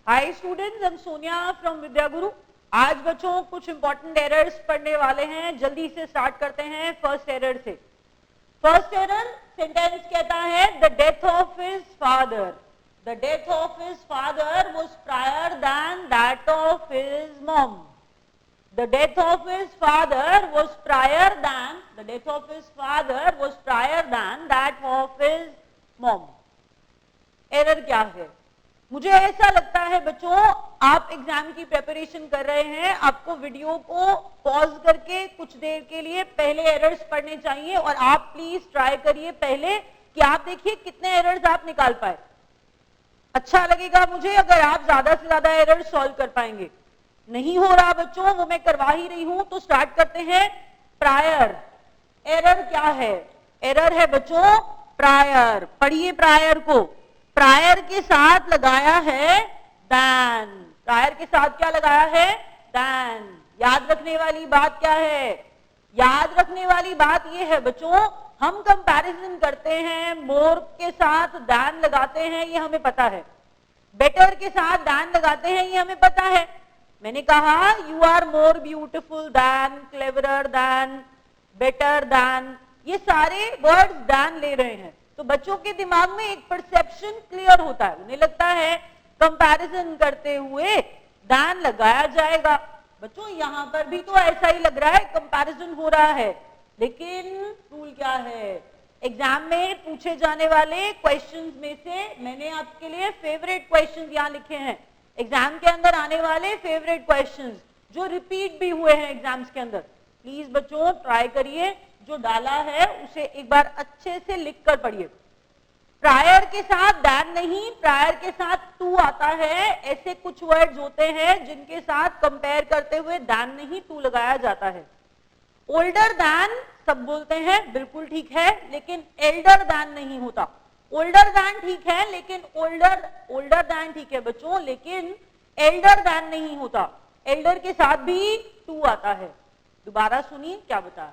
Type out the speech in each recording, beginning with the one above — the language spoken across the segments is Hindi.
Hi students, I'm Sonia from Vidya Guru. आज बच्चों कुछ इंपॉर्टेंट एरर्स पढ़ने वाले हैं। जल्दी से स्टार्ट करते हैं फर्स्ट एरर से। फर्स्ट एरर, सेंटेंस कहता है the death of his father. The death of his father was prior than that of his mom. The death of his father was prior than that of his mom. Error क्या है? मुझे ऐसा लगता है बच्चों, आप एग्जाम की प्रिपरेशन कर रहे हैं, आपको वीडियो को पॉज करके कुछ देर के लिए पहले एरर्स पढ़ने चाहिए और आप प्लीज ट्राई करिए पहले कि आप देखिए कितने एरर्स आप निकाल पाए। अच्छा लगेगा मुझे अगर आप ज्यादा से ज्यादा एरर्स सॉल्व कर पाएंगे। नहीं हो रहा बच्चों, वो मैं करवा ही रही हूं, तो स्टार्ट करते हैं। प्रायर, एरर क्या है? एरर है बच्चों प्रायर। पढ़िए प्रायर को। प्रायर के साथ लगाया है देन। प्रायर के साथ क्या लगाया है? देन। याद रखने वाली बात क्या है? याद रखने वाली बात ये है बच्चों, हम कंपैरिजन करते हैं, मोर के साथ देन लगाते हैं, ये हमें पता है। बेटर के साथ देन लगाते हैं, ये हमें पता है। मैंने कहा you are more beautiful than, cleverer than, better than, ये सारे वर्ड्स देन ले रहे हैं। तो बच्चों के दिमाग में एक परसेप्शन क्लियर होता है, उन्हें लगता है कंपैरिजन करते हुए देन लगाया जाएगा। बच्चों यहां पर भी तो ऐसा ही लग रहा है, कंपैरिजन हो रहा है, लेकिन रूल क्या है? एग्जाम में पूछे जाने वाले क्वेश्चंस में से मैंने आपके लिए फेवरेट क्वेश्चंस यहां लिखे हैं। एग्जाम के अंदर आने वाले फेवरेट क्वेश्चंस जो रिपीट भी हुए हैं एग्जाम्स के अंदर। प्लीज बच्चों ट्राई करिए, जो डाला है उसे एक बार अच्छे से लिख कर पढ़िए। प्रायर के साथ दैन नहीं, प्रायर के साथ टू आता है। ऐसे कुछ वर्ड्स होते हैं जिनके साथ कंपेयर करते हुए दैन नहीं टू लगाया जाता है। ओल्डर दैन सब बोलते हैं, बिल्कुल ठीक है, लेकिन एल्डर दैन नहीं होता। ओल्डर दैन ठीक है, लेकिन ओल्डर दैन ठीक है बच्चों, लेकिन एल्डर दैन नहीं होता। एल्डर के साथ भी टू आता है। दोबारा सुनिए क्या बता।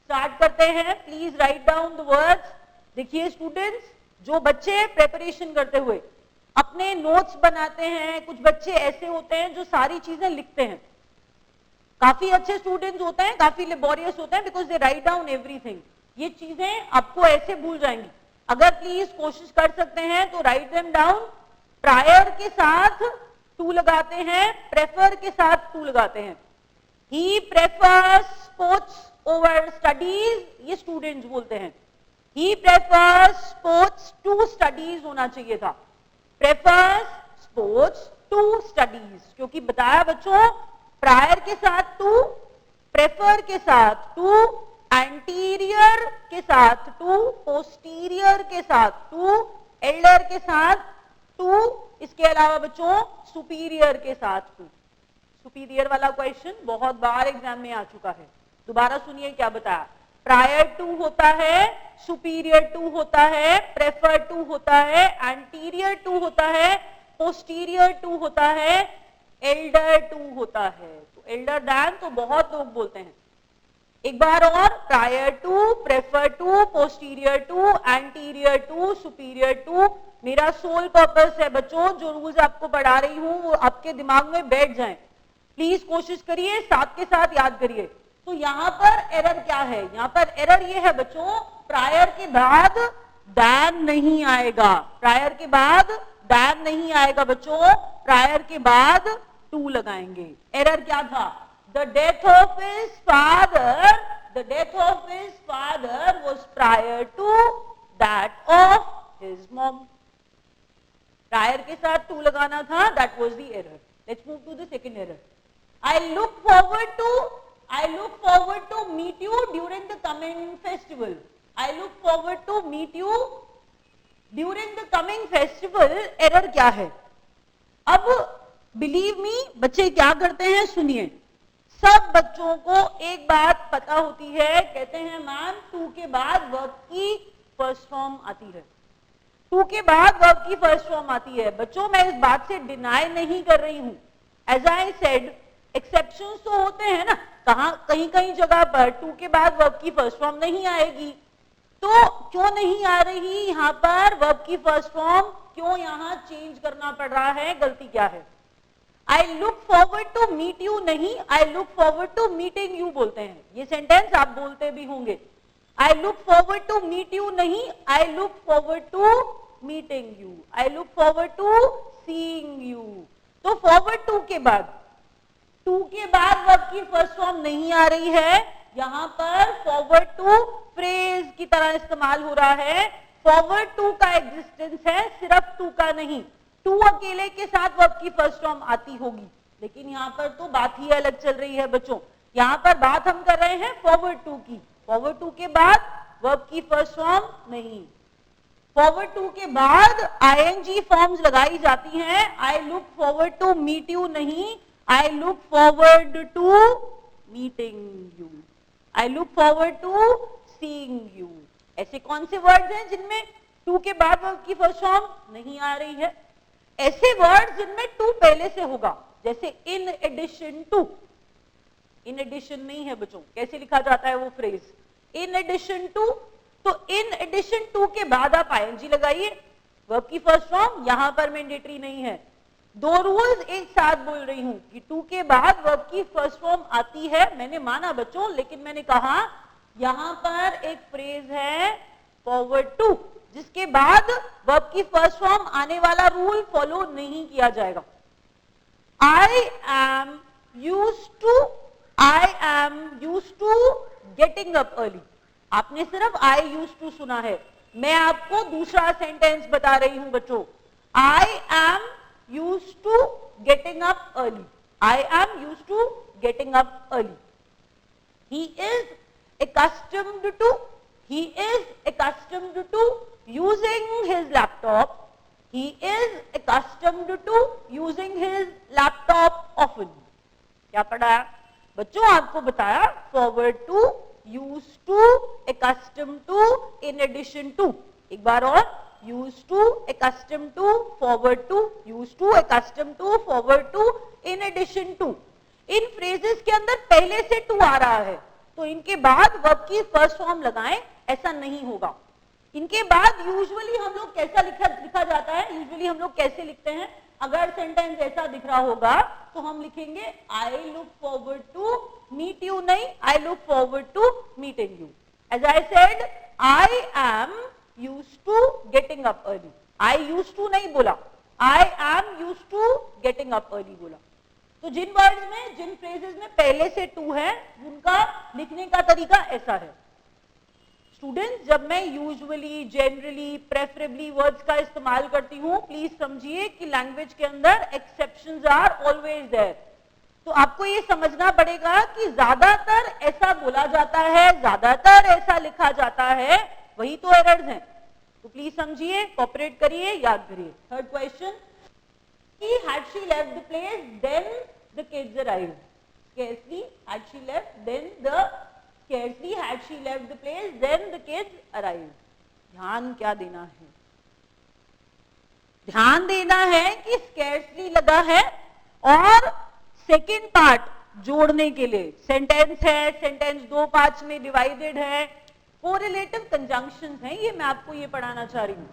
स्टार्ट करते हैं। Please write down the words. देखिए स्टूडेंट्स, जो बच्चे प्रिपरेशन करते हुए अपने नोट्स बनाते हैं, कुछ बच्चे ऐसे होते हैं जो सारी चीजें लिखते हैं। काफी अच्छे स्टूडेंट्स होते हैं, काफी लेबोरियस होते हैं, because they write down everything. ये चीजें आपको ऐसे भूल जाएंगी। अगर प्लीज कोशिश कर सकते हैं तो राइट देम डाउन। प्रायर के साथ टू लगाते हैं, प्रेफर के साथ टू लगाते हैं। He prefers sports over studies, ये स्टूडेंट्स बोलते हैं। He prefers sports to studies होना चाहिए था। प्रेफर्स स्पोर्ट्स टू स्टडीज, क्योंकि बताया बच्चों प्रायर के साथ टू, प्रेफर के साथ टू, एंटीरियर के साथ टू, पोस्टीरियर के साथ टू, एल्डर के साथ टू, इसके अलावा बच्चों सुपीरियर के साथ टू। सुपीरियर वाला क्वेश्चन बहुत बार एग्जाम में आ चुका है। दोबारा सुनिए क्या बताया। प्रायर टू होता है, सुपीरियर टू होता है, प्रेफर टू होता है, एंटीरियर टू होता है, पोस्टीरियर टू होता है, एल्डर टू होता है। तो एल्डर दैन तो बहुत लोग बोलते हैं। एक बार और, prior to, prefer to, posterior to, anterior to, superior to. मेरा सोल पर्पस है बच्चों, जो रूल्स आपको पढ़ा रही हूं वो आपके दिमाग में बैठ जाएं। प्लीज कोशिश करिए, साथ के साथ याद करिए। तो यहाँ पर एरर क्या है? यहाँ पर एरर ये है बच्चों, प्रायर के बाद दैन नहीं आएगा। प्रायर के बाद दैन नहीं आएगा बच्चों, प्रायर के बाद टू लगाएंगे। एरर क्या था? The death of his father was prior to that of his mom. Prior के साथ टू लगाना था, that was the error. Let's move to the second error. I look forward to meet you during the coming festival. I look forward to meet you during the coming festival. Error क्या है? अब believe me, बच्चे क्या करते हैं सुनिए। सब बच्चों को एक बात पता होती है, कहते हैं मैम टू के बाद वर्ब की फर्स्ट फॉर्म आती है। टू के बाद वर्ब की फर्स्ट फॉर्म आती है। बच्चों मैं इस बात से डिनाई नहीं कर रही हूं। एज आई सेड, एक्सेप्शंस तो होते हैं ना, कहीं कहीं जगह पर टू के बाद वर्ब की फर्स्ट फॉर्म नहीं आएगी। तो क्यों नहीं आ रही यहाँ पर वर्ब की फर्स्ट फॉर्म? क्यों यहाँ चेंज करना पड़ रहा है, गलती क्या है? I look forward to meet you नहीं, I look forward to meeting you बोलते हैं। ये सेंटेंस आप बोलते भी होंगे। I look forward to meet you नहीं, I look forward to meeting you, I look forward to seeing you. तो फॉरवर्ड टू के बाद, टू के बाद वर्ब की फर्स्ट फॉर्म नहीं आ रही है, यहां पर फॉरवर्ड टू फ्रेज की तरह इस्तेमाल हो रहा है। फॉरवर्ड टू का एग्जिस्टेंस है, सिर्फ टू का नहीं। टू अकेले के साथ वर्ब की फर्स्ट फॉर्म आती होगी, लेकिन यहाँ पर तो बात ही अलग चल रही है बच्चों। यहाँ पर बात हम कर रहे हैं फॉरवर्ड टू की। फॉरवर्ड टू के बाद वर्ब की फर्स्ट फॉर्म नहीं। फॉरवर्ड टू के बाद आईएनजी फॉर्म्स लगाई जाती हैं। I look forward to meet you नहीं, I look forward to meeting you, I look forward to seeing you. ऐसे कौन से वर्ड्स हैं जिनमें टू के बाद वर्ब की फर्स्ट फॉर्म नहीं आ रही है? ऐसे वर्ड्स जिनमें टू पहले से होगा, जैसे in addition to. In addition नहीं है बच्चों, कैसे लिखा जाता है वो फ्रेज? In addition to. तो इन एडिशन टू के बाद आप आईएनजी लगाइए, वर्ब की फर्स्ट फॉर्म यहां पर मैंडेटरी नहीं है। दो रूल्स एक साथ बोल रही हूं कि टू के बाद वर्ब की फर्स्ट फॉर्म आती है, मैंने माना बच्चों, लेकिन मैंने कहा यहां पर एक फ्रेज है फॉरवर्ड टू, जिसके बाद वर्ब की फर्स्ट फॉर्म आने वाला रूल फॉलो नहीं किया जाएगा। I am used to getting up early. आपने सिर्फ आई यूज्ड टू सुना है, मैं आपको दूसरा सेंटेंस बता रही हूं बच्चों। I am used to getting up early, I am used to getting up early. He is accustomed to using his laptop, he is accustomed to using his laptop often। क्या पढ़ा बच्चों? आपको बताया forward to, used to, accustomed to, in addition to। एक बार और, used to, accustomed to, forward to, used to, accustomed to, forward to, in addition to। In phrases के अंदर पहले से टू आ रहा है, तो इनके बाद वर्ब की फर्स्ट फॉर्म लगाएं, ऐसा नहीं होगा। इनके बाद यूजुअली हम लोग कैसा लिखा जाता है? यूजुअली हम लोग कैसे लिखते हैं? अगर सेंटेंस ऐसा दिख रहा होगा तो हम लिखेंगे I look forward to meet you नहीं, I look forward to meeting you. As I said, I am used to getting up early. I used to नहीं बोला, I am used to getting up early बोला। तो जिन वर्ड्स में, जिन फ्रेजेस में पहले से टू है, उनका लिखने का तरीका ऐसा है। स्टूडेंट्स, जब मैं यूजुअली, जनरली, प्रेफरेबली वर्ड्स का इस्तेमाल करती हूँ, प्लीज समझिए कि लैंग्वेज के अंदर एक्सेप्शंस आर ऑलवेज देयर। तो आपको ये समझना पड़ेगा कि ज्यादातर ऐसा बोला जाता है, ज्यादातर ऐसा लिखा जाता है, वही तो एरर्स हैं। तो प्लीज समझिए, कोऑपरेट करिए, याद करिए। Third question, had she left the place, then the kids arrived. Scarcely had she left, the place, then the kids arrived. ध्यान क्या देना है? ध्यान देना है कि scarcely लगा है और सेकेंड पार्ट जोड़ने के लिए सेंटेंस है, सेंटेंस दो पार्ट्स में डिवाइडेड है, कोरिलेटिव कंजंक्शंस हैं, ये मैं आपको ये पढ़ाना चाह रही हूँ।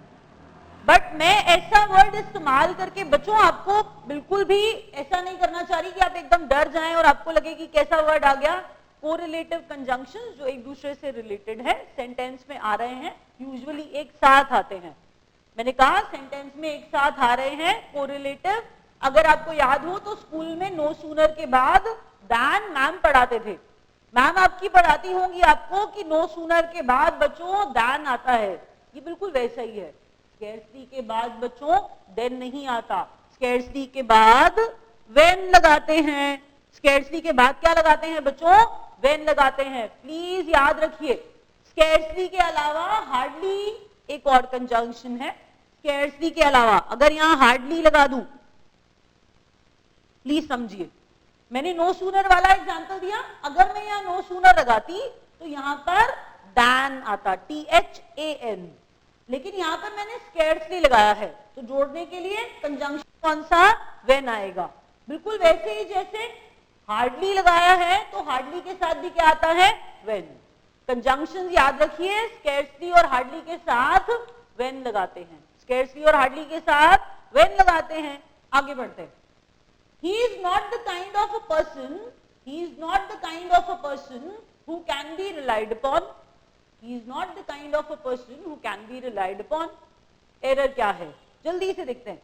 बट मैं ऐसा वर्ड इस्तेमाल करके बच्चों आपको बिल्कुल भी ऐसा नहीं करना चाह रही कि आप एकदम डर जाएं और आपको लगे कि कैसा वर्ड आ गया। कोरिलेटिव कंजंक्शंस जो एक दूसरे से रिलेटेड है, सेंटेंस में आ रहे हैं, यूजुअली एक साथ आते हैं। मैंने कहा सेंटेंस में एक साथ आ रहे हैं कोरिलेटिव। अगर आपको याद हो तो स्कूल में नो सूनर के बाद दैन मैम पढ़ाते थे। मैम आपकी पढ़ाती होंगी आपको कि नो सूनर के बाद बच्चों दैन आता है, ये बिल्कुल वैसा ही है। स्कैर्सली के बाद बच्चों देन नहीं आता, स्कैर्सली के बाद व्हेन लगाते हैं। स्कैर्सली के बाद क्या लगाते हैं बच्चों? व्हेन लगाते हैं। प्लीज याद रखिए, स्कैर्सली के अलावा हार्डली एक और कंजंक्शन है। स्कैर्सली के अलावा अगर यहाँ हार्डली लगा दूं, प्लीज समझिए, मैंने नो सूनर वाला एग्जांपल दिया, अगर मैं यहाँ नो सूनर लगाती तो यहाँ पर दैन आता, THAN, लेकिन यहाँ पर मैंने स्कैर्सली लगाया है, तो जोड़ने के लिए कंजंक्शन कौन सा? व्हेन आएगा। बिल्कुल वैसे ही जैसे हार्डली लगाया है तो हार्डली के साथ भी क्या आता है? व्हेन। कंजंक्शंस याद रखिए, स्कैर्सली और हार्डली के साथ व्हेन लगाते हैं। स्केर्सली और हार्डली के साथ when लगाते हैं। आगे बढ़ते हैं। He is not the kind of a person, he is not the kind of a person who can be relied upon. He is not the kind of a person who can be relied upon. Error क्या है? जल्दी से देखते हैं।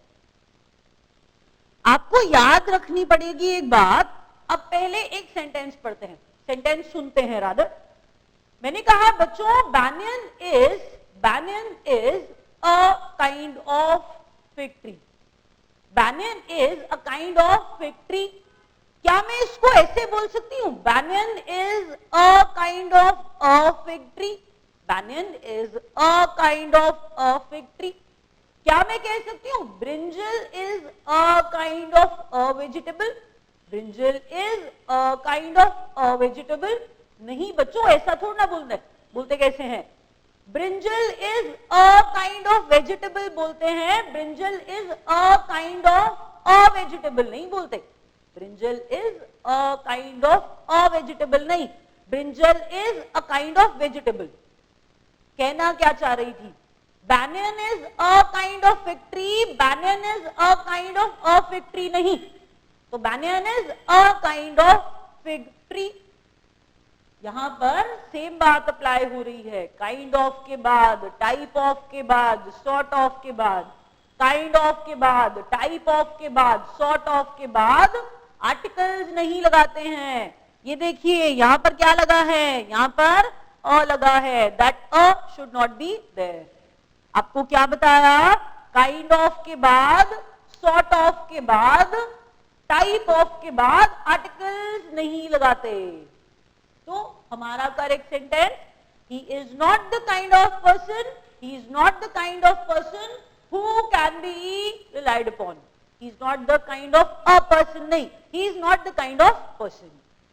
आपको याद रखनी पड़ेगी एक बात। अब पहले एक सेंटेंस पढ़ते हैं, सेंटेंस सुनते हैं रादर। मैंने कहा बच्चों banyan is a kind of fig tree. Banyan is a kind of fig tree. क्या मैं इसको ऐसे बोल सकती हूँ? Banyan is a kind of a fig tree. Banyan is a kind of a fig tree. क्या मैं कह सकती हूँ? Brinjal is a kind of a vegetable. Brinjal is a kind of a vegetable. नहीं बच्चों, ऐसा थोड़ा ना बोलते, बोलते कैसे हैं? Brinjal is a kind of vegetable बोलते हैं, brinjal is a kind of a vegetable नहीं बोलते। Brinjal is a kind of a vegetable नहीं, brinjal is a kind of vegetable। कहना क्या चाह रही थी? Banyan is a kind of fig tree, banyan is a kind of a fig tree नहीं, तो banyan is a kind of fig tree। यहां पर सेम बात अप्लाई हो रही है। काइंड ऑफ के बाद, टाइप ऑफ के बाद, सॉर्ट ऑफ के बाद, काइंड ऑफ के बाद, टाइप ऑफ के बाद, सॉर्ट ऑफ के बाद आर्टिकल्स नहीं लगाते हैं। ये देखिए यहां पर क्या लगा है? यहां पर अ लगा है। That a should not be there. आपको क्या बताया? काइंड ऑफ के बाद, सॉर्ट ऑफ के बाद, टाइप ऑफ के बाद आर्टिकल्स नहीं लगाते। तो हमारा correct sentence, he is not the kind of person, he is not the kind of person who can be relied upon. He is not the kind of a person नहीं, he is not the kind of person।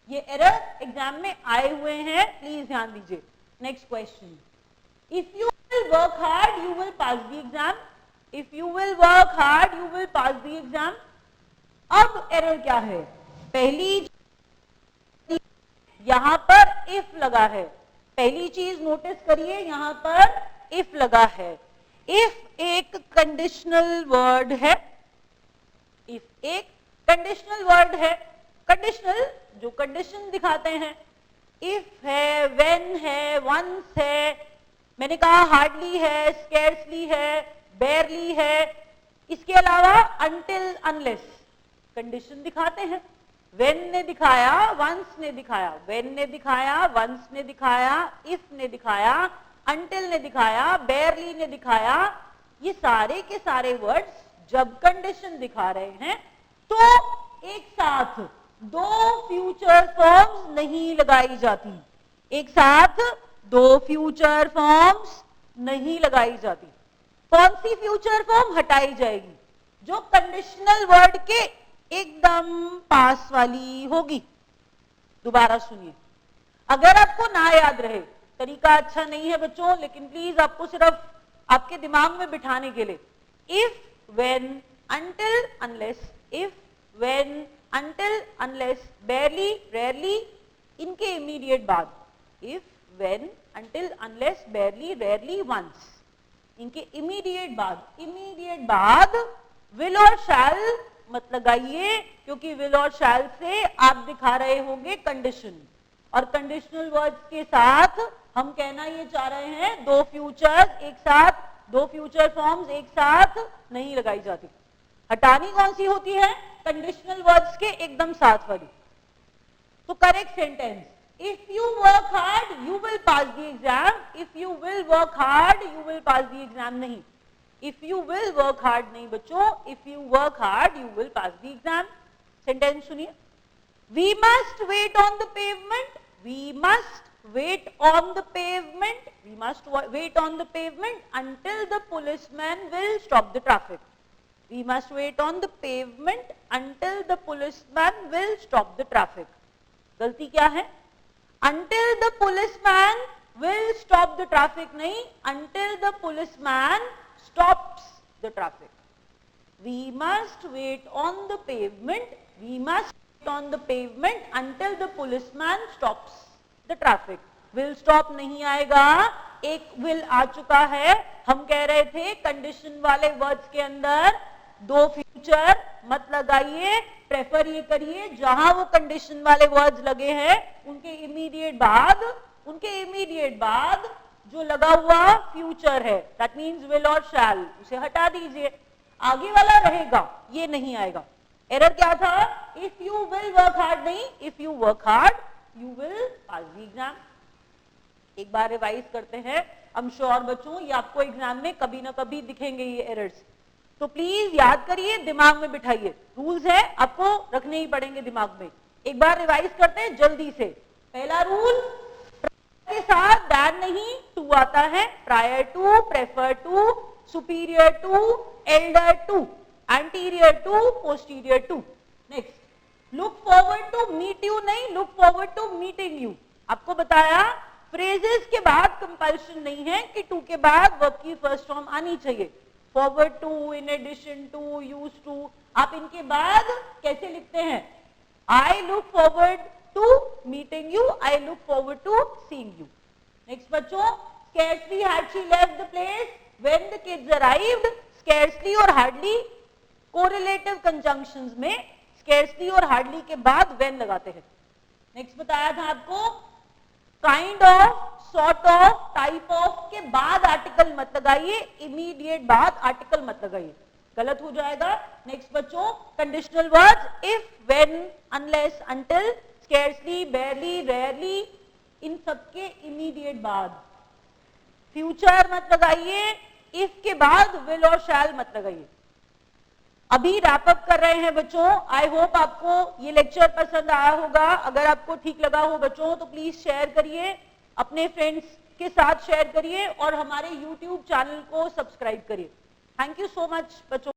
ये एरर एग्जाम में आए हुए हैं, प्लीज ध्यान दीजिए। Next question, if you will work hard you will pass the exam, if you will work hard you will pass the exam। अब एरर क्या है? पहली यहां पर इफ लगा है। पहली चीज नोटिस करिए, यहां पर इफ लगा है। इफ एक कंडीशनल वर्ड है, इफ एक कंडीशनल वर्ड है। कंडीशनल जो कंडीशन दिखाते हैं, इफ है, व्हेन है, वंस है, मैंने कहा हार्डली है, स्केर्सली है, बेयरली है। इसके अलावा अनटिल, अनलेस कंडीशन दिखाते हैं। when ने दिखाया, once ने दिखाया, when ने दिखाया, once ने दिखाया, if ने दिखाया, until ने दिखाया, barely ने दिखाया। ये सारे के सारे वर्ड्स जब कंडीशन दिखा रहे हैं तो एक साथ दो फ्यूचर फॉर्म्स नहीं लगाई जाती। एक साथ दो फ्यूचर फॉर्म्स नहीं लगाई जाती। कौन सी फ्यूचर फॉर्म हटाई जाएगी? जो कंडीशनल वर्ड के एकदम पास वाली होगी। दोबारा सुनिए, अगर आपको ना याद रहे, तरीका अच्छा नहीं है बच्चों, लेकिन प्लीज आपको सिर्फ आपके दिमाग में बिठाने के लिए, if, when, until, unless, if, when, until, unless, barely, rarely, इनके इमीडिएट बाद, if, when, until, unless, barely, rarely, once, इनके इमीडिएट बाद विल और शैल मत लगाइए, क्योंकि विल और शैल से आप दिखा रहे होंगे कंडीशन, और कंडीशनल वर्ड्स के साथ हम कहना ये चाह रहे हैं दो फ्यूचर एक साथ, दो फ्यूचर फॉर्म्स एक साथ नहीं लगाई जाती। हटानी कौन सी होती है? कंडीशनल वर्ड्स के एकदम साथ वाली। तो correct sentence, if you work hard you will pass the exam, if you will work hard you will pass the exam नहीं, if you will work hard नहीं बच्चों, if you work hard you will pass the exam। Sentence सुनिए, we must wait on the pavement, we must wait on the pavement, we must wait on the pavement until the policeman will stop the traffic। We must wait on the pavement until the policeman will stop the traffic। गलती क्या है? until the policeman will stop the traffic नहीं, until the policeman stops the traffic। We must wait on the pavement, we must wait on the pavement until the policeman stops the traffic। will stop नहीं आएगा, एक will आ चुका है, हम कह रहे थे कंडीशन वाले वर्ड्स के अंदर दो फ्यूचर मत लगाइए, प्रेफर ये करिए जहां वो कंडीशन वाले वर्ड्स लगे हैं उनके इमीडिएट बाद जो लगा हुआ फ्यूचर है, दैट मीन्स विल और शैल, उसे हटा दीजिए, आगे वाला रहेगा, ये नहीं आएगा। एरर क्या था? If you will work hard नहीं, if you work hard you will pass the exam. एक बार रिवाइज करते हैं, आई एम श्योर बच्चों ये आपको एग्जाम में कभी ना कभी दिखेंगे ये एरर्स, तो प्लीज याद करिए, दिमाग में बिठाइए, रूल्स है आपको रखने ही पड़ेंगे दिमाग में। एक बार रिवाइज करते हैं जल्दी से। पहला रूल, के साथ दैन नहीं टू आता है, prior to, prefer to, superior to, elder to, anterior to, posterior to. Next, look forward to meet you नहीं, look forward to meeting you. आपको बताया फ्रेजेस के बाद कंपल्शन नहीं है कि टू के बाद वर्ब की फर्स्ट फॉर्म आनी चाहिए। Forward to, in addition to, use to, आप इनके बाद कैसे लिखते हैं? I look forward to meeting you, I look forward to seeing you. Next बच्चों, scarcely had she left the place when the kids arrived, scarcely और hardly correlative conjunctions में scarcely और hardly के बाद when लगाते हैं। Next बताया था आपको kind of, sort of, type of के बाद आर्टिकल मत लगाइए, immediate बाद आर्टिकल मत लगाइए, गलत हो जाएगा। नेक्स्ट बच्चों, conditional words if, when, unless, until, scarcely, barely, rarely, इन सबके इमीडिएट बाद फ्यूचर मत लगाइए, इफ के बाद विल और शैल मत लगाइए। अभी रैप अप कर रहे हैं बच्चों। आई होप आपको ये लेक्चर पसंद आया होगा। अगर आपको ठीक लगा हो बच्चों तो प्लीज शेयर करिए, अपने फ्रेंड्स के साथ शेयर करिए और हमारे YouTube चैनल को सब्सक्राइब करिए। थैंक यू सो मच बच्चों।